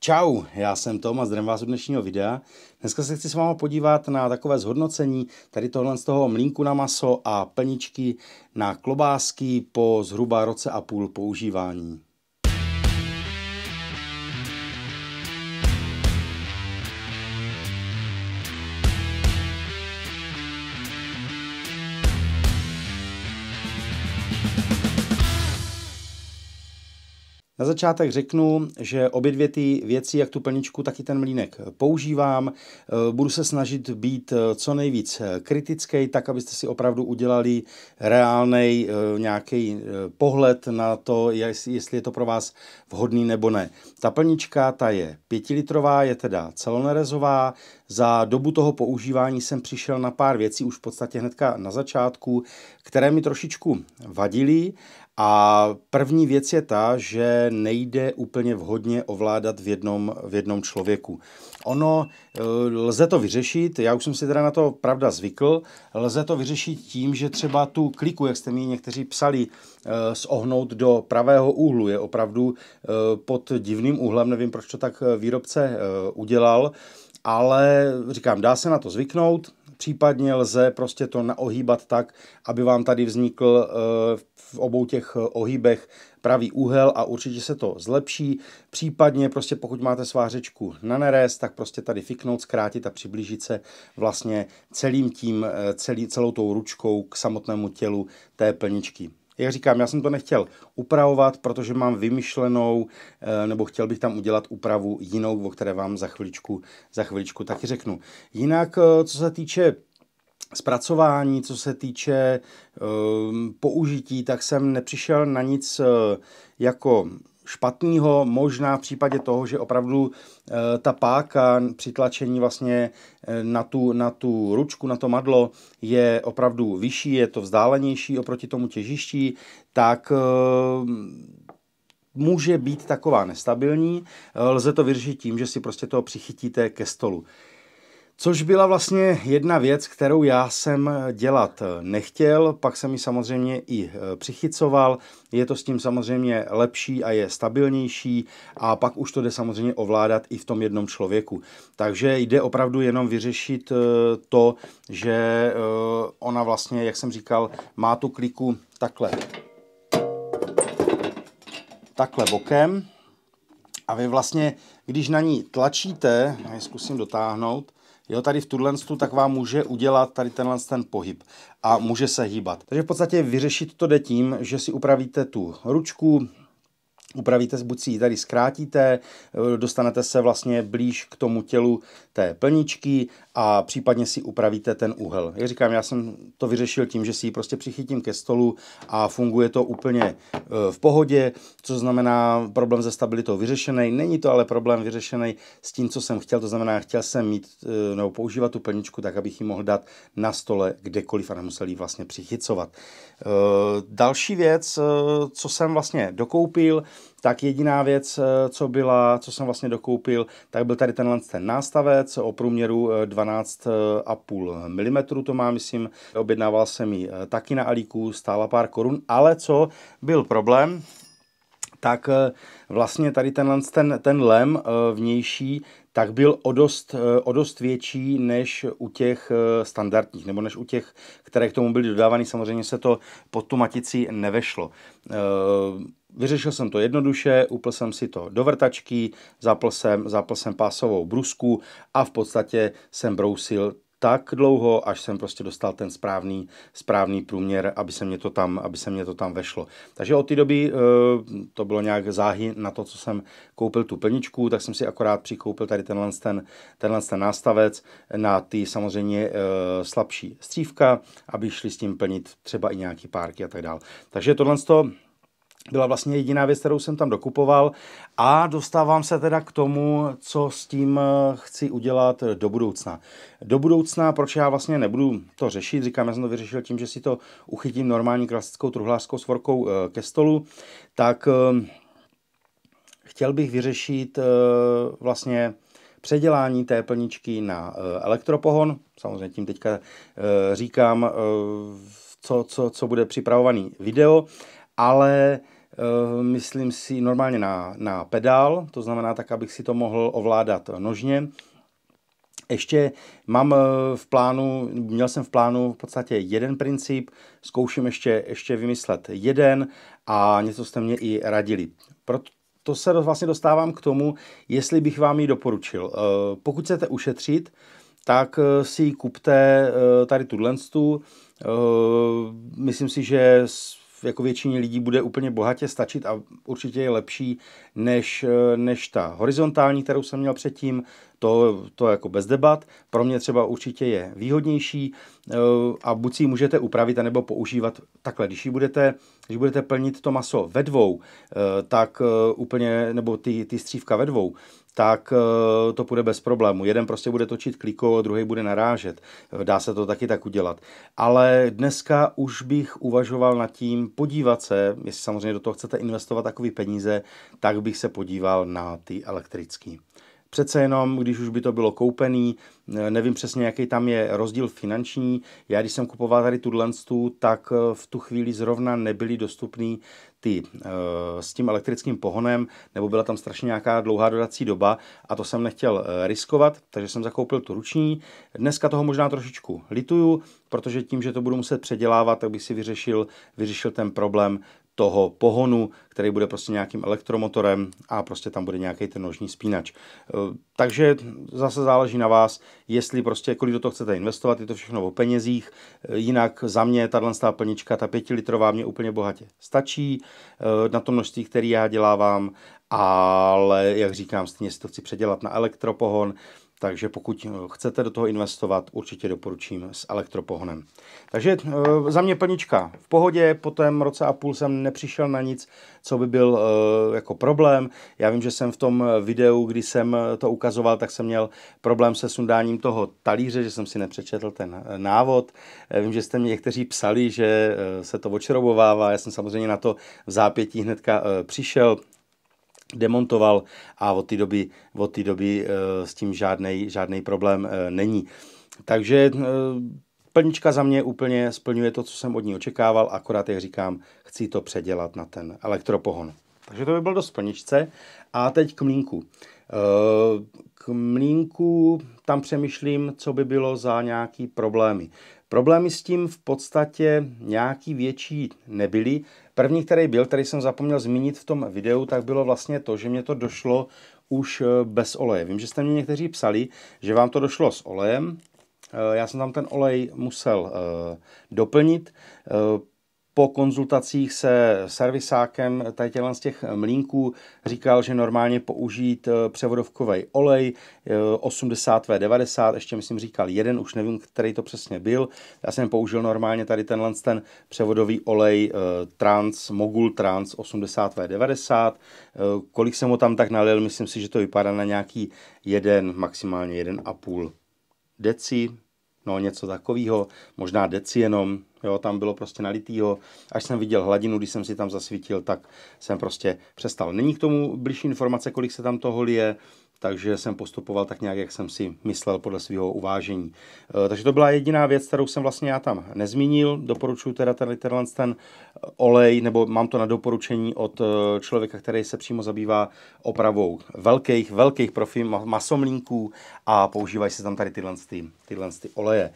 Čau, já jsem Tom a zdravím vás u dnešního videa. Dneska se chci s vámi podívat na takové zhodnocení tady tohle z toho mlýnku na maso a plničky na klobásky po zhruba roce a půl používání. Na začátek řeknu, že obě dvě ty věci, jak tu plničku, tak i ten mlýnek používám. Budu se snažit být co nejvíc kritický, tak abyste si opravdu udělali reálnej nějaký pohled na to, jestli je to pro vás vhodný nebo ne. Ta plnička, ta je 5litrová, je teda celonerezová. Za dobu toho používání jsem přišel na pár věcí, už v podstatě hnedka na začátku, které mi trošičku vadily. A první věc je ta, že nejde úplně vhodně ovládat v jednom člověku. Lze to vyřešit, já už jsem si teda na to pravda zvykl, lze to vyřešit tím, že třeba tu kliku, jak jste mi někteří psali, zohnout do pravého úhlu, je opravdu pod divným úhlem, nevím, proč to tak výrobce udělal, ale říkám, dá se na to zvyknout. Případně lze prostě to naohýbat tak, aby vám tady vznikl v obou těch ohýbech pravý úhel a určitě se to zlepší. Případně prostě pokud máte svářečku na nerez, tak prostě tady fiknout, zkrátit a přiblížit se vlastně celou tou ručkou k samotnému tělu té plničky. Jak říkám, já jsem to nechtěl upravovat, protože mám vymyšlenou, nebo chtěl bych tam udělat úpravu jinou, o které vám za chviličku taky řeknu. Jinak, co se týče zpracování, co se týče použití, tak jsem nepřišel na nic jako špatného, možná v případě toho, že opravdu ta páka při tlačení vlastně na tu ručku, na to madlo je opravdu vyšší, je to vzdálenější oproti tomu těžišti, tak může být taková nestabilní. Lze to vyřešit tím, že si prostě to přichytíte ke stolu. Což byla vlastně jedna věc, kterou já jsem dělat nechtěl, pak jsem ji samozřejmě i přichycoval, je to s tím samozřejmě lepší a je stabilnější a pak už to jde samozřejmě ovládat i v tom jednom člověku. Takže jde opravdu jenom vyřešit to, že ona vlastně, jak jsem říkal, má tu kliku takhle bokem a vy vlastně, když na ní tlačíte, já ji zkusím dotáhnout, tady v tuto, tak vám může udělat tady ten pohyb a může se hýbat. Takže v podstatě vyřešit to jde tím, že si upravíte tu ručku, buď si ji tady zkrátíte, dostanete se vlastně blíž k tomu tělu té plničky a případně si upravíte ten úhel. Jak říkám, já jsem to vyřešil tím, že si ji prostě přichytím ke stolu a funguje to úplně v pohodě, co znamená problém se stabilitou vyřešený. Není to ale problém vyřešený s tím, co jsem chtěl, to znamená, chtěl jsem mít nebo používat tu plničku tak, abych ji mohl dát na stole kdekoliv a nemusel ji vlastně přichycovat. Další věc, co jsem vlastně dokoupil, tak jediná věc, co jsem vlastně dokoupil, tak byl tady ten nástavec o průměru 12,5 mm, to má, myslím, objednával jsem ji taky na Alíku, stála pár korun, ale co byl problém, tak vlastně tady ten lem vnější, tak byl o dost větší než u těch standardních, nebo než u těch, které k tomu byly dodávány. Samozřejmě se to pod tu matici nevešlo. Vyřešil jsem to jednoduše, upl jsem si to do vrtačky, zapl jsem pásovou brusku a v podstatě jsem brousil tak dlouho, až jsem prostě dostal ten správný průměr, aby se mě to tam vešlo. Takže od té doby to bylo nějak záhy na to, co jsem koupil tu plničku, tak jsem si akorát přikoupil tady tenhle nástavec na ty samozřejmě slabší střívka, aby šli s tím plnit třeba i nějaký párky a tak dále. Takže tohle byla vlastně jediná věc, kterou jsem tam dokupoval a dostávám se teda k tomu, co s tím chci udělat do budoucna. Do budoucna, proč já vlastně nebudu to řešit, říkám, já jsem to vyřešil tím, že si to uchytím normální klasickou truhlářskou svorkou ke stolu, tak chtěl bych vyřešit vlastně předělání té plničky na elektropohon. Samozřejmě tím teďka říkám, co bude připravovaný video, ale myslím si normálně na pedál, to znamená tak, abych si to mohl ovládat nožně. Ještě mám měl jsem v plánu v podstatě jeden princip, zkouším ještě vymyslet jeden a něco jste mě i radili. Proto se vlastně dostávám k tomu, jestli bych vám ji doporučil. Pokud chcete ušetřit, tak si ji kupte tady tuto. Myslím si, že jako většině lidí bude úplně bohatě stačit a určitě je lepší než ta horizontální, kterou jsem měl předtím, to jako bez debat. Pro mě třeba určitě je výhodnější a buď si ji můžete upravit, anebo používat takhle. Když budete plnit to maso ve dvou, tak úplně, nebo ty střívka ve dvou, tak to půjde bez problému. Jeden prostě bude točit klikou, druhý bude narážet. Dá se to taky tak udělat. Ale dneska už bych uvažoval nad tím podívat se, jestli samozřejmě do toho chcete investovat takové peníze, tak bych se podíval na ty elektrický. Přece jenom, když už by to bylo koupený, nevím přesně, jaký tam je rozdíl finanční. Já, když jsem kupoval tady tuto, tak v tu chvíli zrovna nebyly dostupný ty s tím elektrickým pohonem, nebo byla tam strašně nějaká dlouhá dodací doba a to jsem nechtěl riskovat, takže jsem zakoupil tu ruční. Dneska toho možná trošičku lituju, protože tím, že to budu muset předělávat, tak bych si vyřešil ten problém toho pohonu, který bude prostě nějakým elektromotorem a prostě tam bude nějaký ten nožní spínač. Takže zase záleží na vás, jestli prostě, kolik do toho chcete investovat, je to všechno o penězích. Jinak za mě tato plnička, ta 5litrová mě úplně bohatě stačí na to množství, který já dělávám, ale jak říkám, stejně si to chci předělat na elektropohon, takže pokud chcete do toho investovat, určitě doporučím s elektropohonem. Takže za mě plnička v pohodě, po tom roce a půl jsem nepřišel na nic, co by byl jako problém. Já vím, že jsem v tom videu, kdy jsem to ukazoval, tak jsem měl problém se sundáním toho talíře, že jsem si nepřečetl ten návod. Vím, že jste mě někteří psali, že se to odšroubovává. Já jsem samozřejmě na to v zápětí hnedka přišel, demontoval a od té doby s tím žádný problém není. Takže plnička za mě úplně splňuje to, co jsem od ní očekával, akorát, jak říkám, chci to předělat na ten elektropohon. Takže to by bylo dost plničce. A teď k mlýnku. K mlýnku tam přemýšlím, co by bylo za nějaký problémy. Problémy s tím v podstatě nějaký větší nebyly. První, který jsem zapomněl zmínit v tom videu, tak bylo vlastně to, že mě to došlo už bez oleje. Vím, že jste mě někteří psali, že vám to došlo s olejem. Já jsem tam ten olej musel doplnit. Po konzultacích se servisákem z těch mlýnků říkal, že normálně použít převodovkový olej 80V90, ještě myslím říkal jeden, už nevím, který to přesně byl. Já jsem použil normálně tady ten převodový olej Mogul Trans 80V90. Kolik jsem ho tam tak nalil, myslím si, že to vypadá na nějaký maximálně 1,5 deci. No něco takového, možná deci jenom, jo, tam bylo prostě nalitýho. Až jsem viděl hladinu, když jsem si tam zasvítil, tak jsem prostě přestal. Není k tomu blížší informace, kolik se tam toho lije, takže jsem postupoval tak nějak, jak jsem si myslel podle svého uvážení. Takže to byla jediná věc, kterou jsem vlastně já tam nezmínil. Doporučuji teda ten olej, nebo mám to na doporučení od člověka, který se přímo zabývá opravou velkých profi masomlínků a používají se tam tady tyhle oleje.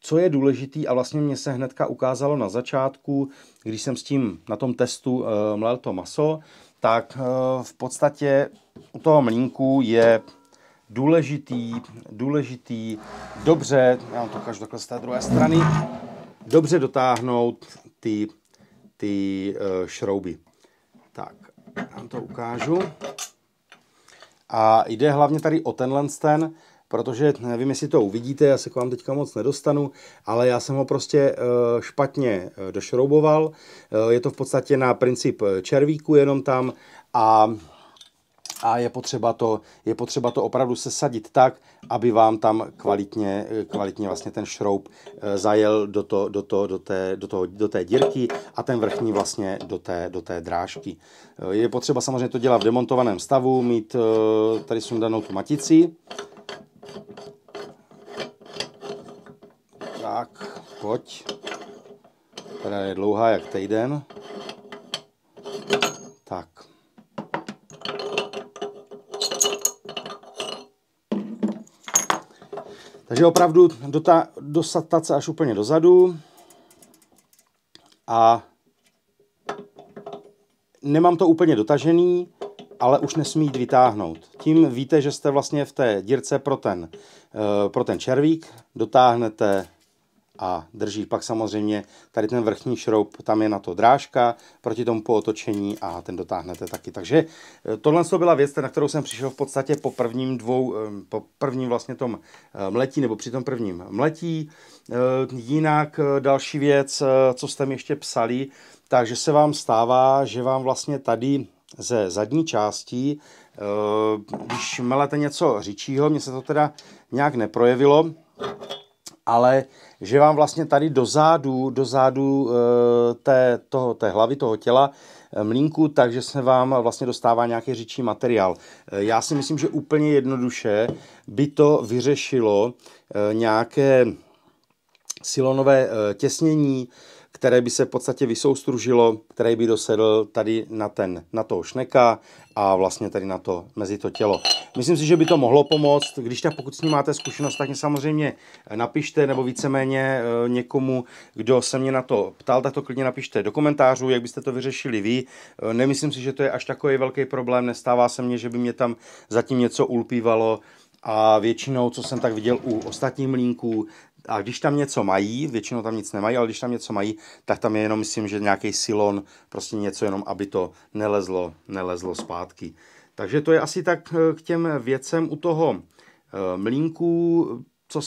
Co je důležitý a vlastně mě se hnedka ukázalo na začátku, když jsem s tím na tom testu mlel to maso, tak v podstatě u toho mlýnku je důležitý dobře, já vám to ukážu takhle z té druhé strany, dobře dotáhnout ty šrouby. Tak, vám to ukážu. A jde hlavně tady o ten, protože nevím, jestli to uvidíte, já se k vám teďka moc nedostanu, ale já jsem ho prostě špatně došrouboval. Je to v podstatě na princip červíku jenom tam a je potřeba to opravdu sesadit tak, aby vám tam kvalitně vlastně ten šroub zajel do té dírky a ten vrchní vlastně do té drážky. Je potřeba samozřejmě to dělat v demontovaném stavu, mít tady sundanou tu matici. Tak, pojď. Která je dlouhá jak týden. Takže opravdu dostat se až úplně dozadu a nemám to úplně dotažený, ale už nesmí jít vytáhnout. Tím víte, že jste vlastně v té dírce pro ten červík, dotáhnete a drží. Pak samozřejmě tady ten vrchní šroub, tam je na to drážka proti tomu po otočení a ten dotáhnete taky. Takže tohle byla věc, na kterou jsem přišel v podstatě po prvním vlastně tom mletí, nebo při tom prvním mletí. Jinak další věc, co jste mi ještě psali, takže se vám stává, že vám vlastně tady ze zadní části, když melete něco řičího, mně se to teda nějak neprojevilo, ale že vám vlastně tady do zádu té hlavy, toho těla mlýnku, takže se vám vlastně dostává nějaký řičí materiál. Já si myslím, že úplně jednoduše by to vyřešilo nějaké silonové těsnění, které by se v podstatě vysoustružilo, které by dosedl tady na toho šneka a vlastně tady mezi to tělo. Myslím si, že by to mohlo pomoct. Když tak pokud s ním máte zkušenost, tak mě samozřejmě napište, nebo víceméně někomu, kdo se mě na to ptal, tak to klidně napište do komentářů, jak byste to vyřešili vy. Nemyslím si, že to je až takový velký problém, nestává se mně, že by mě tam zatím něco ulpívalo a většinou, co jsem tak viděl u ostatních mlýnků, a když tam něco mají, většinou tam nic nemají, ale když tam něco mají, tak tam je jenom, myslím, že nějaký silon, prostě něco jenom, aby to nelezlo zpátky. Takže to je asi tak k těm věcem u toho mlýnku, co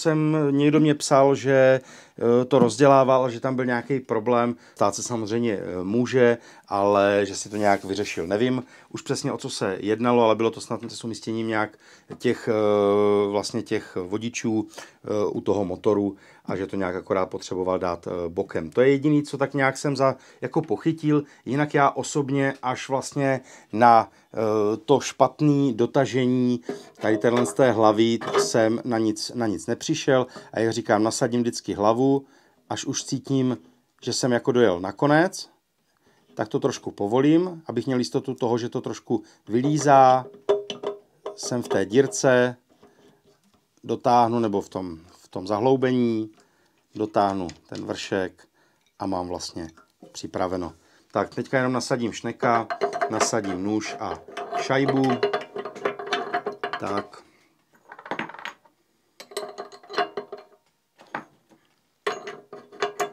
někdo mě psal, že to rozdělával, že tam byl nějaký problém. Stát se samozřejmě může, ale že si to nějak vyřešil. Nevím už přesně, o co se jednalo, ale bylo to snad s umístěním nějak těch vodičů u toho motoru a že to nějak akorát potřeboval dát bokem. To je jediný, co tak nějak jsem jako pochytil. Jinak já osobně až vlastně na to špatné dotažení tady z té hlavy jsem na nic nepřišel a jak říkám, nasadím vždycky hlavu, až už cítím, že jsem jako dojel na konec, tak to trošku povolím, abych měl jistotu toho, že to trošku vylízá, jsem v té dírce, dotáhnu, nebo v tom zahloubení, dotáhnu ten vršek a mám vlastně připraveno. Tak teďka jenom nasadím šneka, nasadím nůž a šajbu. Tak.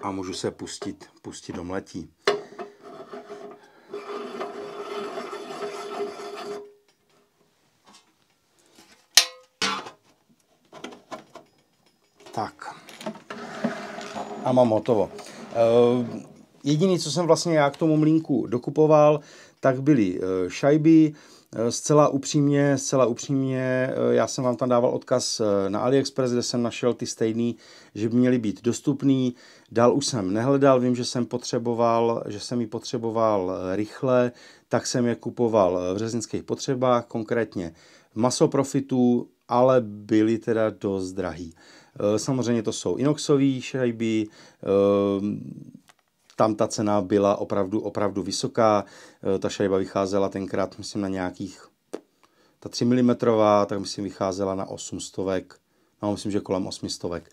A můžu se pustit do mletí. Tak. A mám hotovo. Jediné, co jsem vlastně já k tomu mlýnku dokupoval, tak byly šajby. Zcela upřímně, já jsem vám tam dával odkaz na AliExpress, kde jsem našel ty stejný, že by měly být dostupný. Dál už jsem nehledal, vím, že jsem ji potřeboval rychle, tak jsem je kupoval v řeznických potřebách, konkrétně v Masoprofitu, ale byly teda dost drahý. Samozřejmě to jsou inoxové šajby, tam ta cena byla opravdu vysoká. Ta šajba vycházela tenkrát, myslím, na nějakých, ta 3 mm, tak myslím vycházela na 800, no myslím, že kolem 800.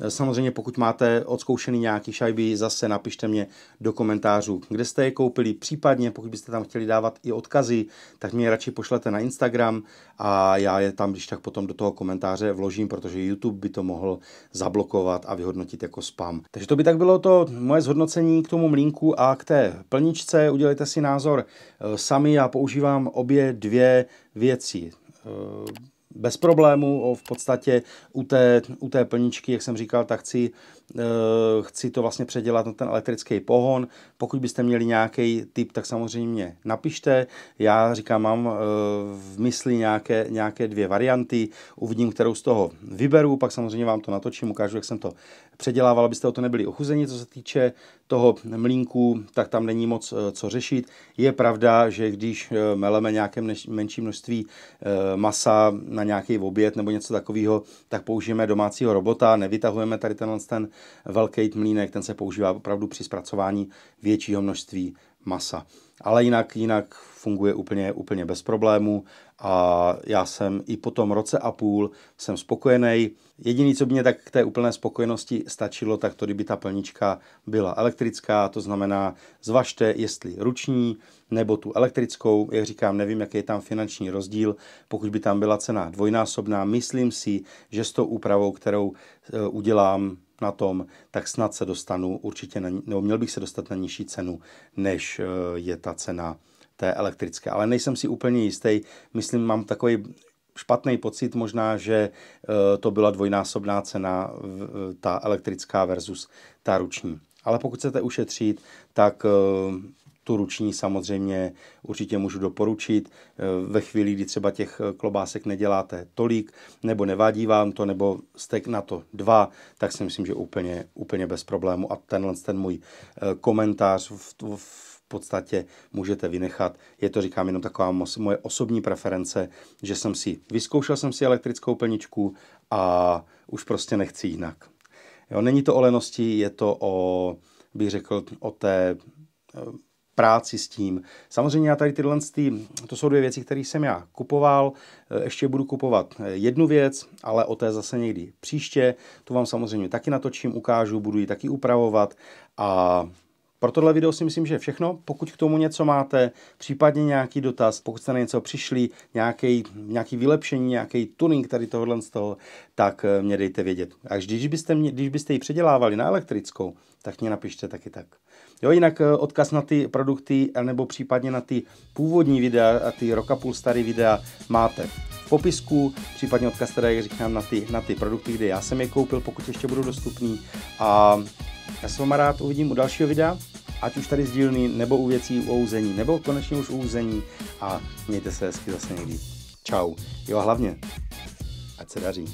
Samozřejmě pokud máte odzkoušený nějaký šajby, zase napište mě do komentářů, kde jste je koupili, případně pokud byste tam chtěli dávat i odkazy, tak mě radši pošlete na Instagram a já je tam když tak potom do toho komentáře vložím, protože YouTube by to mohl zablokovat a vyhodnotit jako spam. Takže to by tak bylo to moje zhodnocení k tomu mlýnku a k té plničce. Udělejte si názor sami, já používám obě dvě věci bez problému. V podstatě u té plničky, jak jsem říkal, tak chci to vlastně předělat na ten elektrický pohon. Pokud byste měli nějaký tip, tak samozřejmě napište. Já říkám, mám v mysli nějaké dvě varianty. Uvidím, kterou z toho vyberu, pak samozřejmě vám to natočím, ukážu, jak jsem to předělával, abyste o to nebyli ochuzeni. Co se týče toho mlýnku, tak tam není moc co řešit. Je pravda, že když meleme nějaké menší množství masa na nějaký oběd nebo něco takového, tak použijeme domácího robota, nevytahujeme tady ten velký mlýnek, ten se používá opravdu při zpracování většího množství masa. Ale jinak funguje úplně bez problémů a já jsem i po tom roce a půl jsem spokojený. Jediné, co by mě tak k té úplné spokojenosti stačilo, tak to, kdyby ta plnička byla elektrická, to znamená zvažte, jestli ruční nebo tu elektrickou. Jak říkám, nevím, jaký je tam finanční rozdíl. Pokud by tam byla cena dvojnásobná, myslím si, že s tou úpravou, kterou udělám na tom, tak snad se dostanu určitě, nebo měl bych se dostat na nižší cenu, než je ta cena té elektrické. Ale nejsem si úplně jistý. Myslím, mám takový špatný pocit možná, že to byla dvojnásobná cena, ta elektrická versus ta ruční. Ale pokud chcete ušetřit, tak tu ruční samozřejmě určitě můžu doporučit. Ve chvíli, kdy třeba těch klobásek neděláte tolik, nebo nevadí vám to, nebo jste na to 2, tak si myslím, že úplně bez problému. A ten můj komentář v podstatě můžete vynechat. Je to, říkám, jenom taková moje osobní preference, že vyzkoušel jsem si elektrickou plničku a už prostě nechci jinak. Jo, není to o lenosti, je to bych řekl, o té práci s tím. Samozřejmě já tady to jsou 2 věci, které jsem já kupoval. Ještě budu kupovat jednu věc, ale o té zase někdy příště. Tu vám samozřejmě taky natočím, ukážu, budu ji taky upravovat a pro tohle video si myslím, že je všechno. Pokud k tomu něco máte, případně nějaký dotaz, pokud jste na něco přišli, nějaký vylepšení, nějaký tuning tady tohohle z toho, tak mě dejte vědět. A když byste ji předělávali na elektrickou, tak mě napište taky tak. Jo, jinak odkaz na ty produkty, nebo případně na ty původní videa a ty rok a půl starý videa máte v popisku, případně odkaz teda, jak říkám, na ty produkty, kde já jsem je koupil, pokud ještě budou dostupný. A já se vám rád uvidím u dalšího videa, ať už tady z dílny, nebo u věcí u ouzení, nebo konečně už u ouzení a mějte se hezky zase někdy. Čau. Jo a hlavně, ať se daří.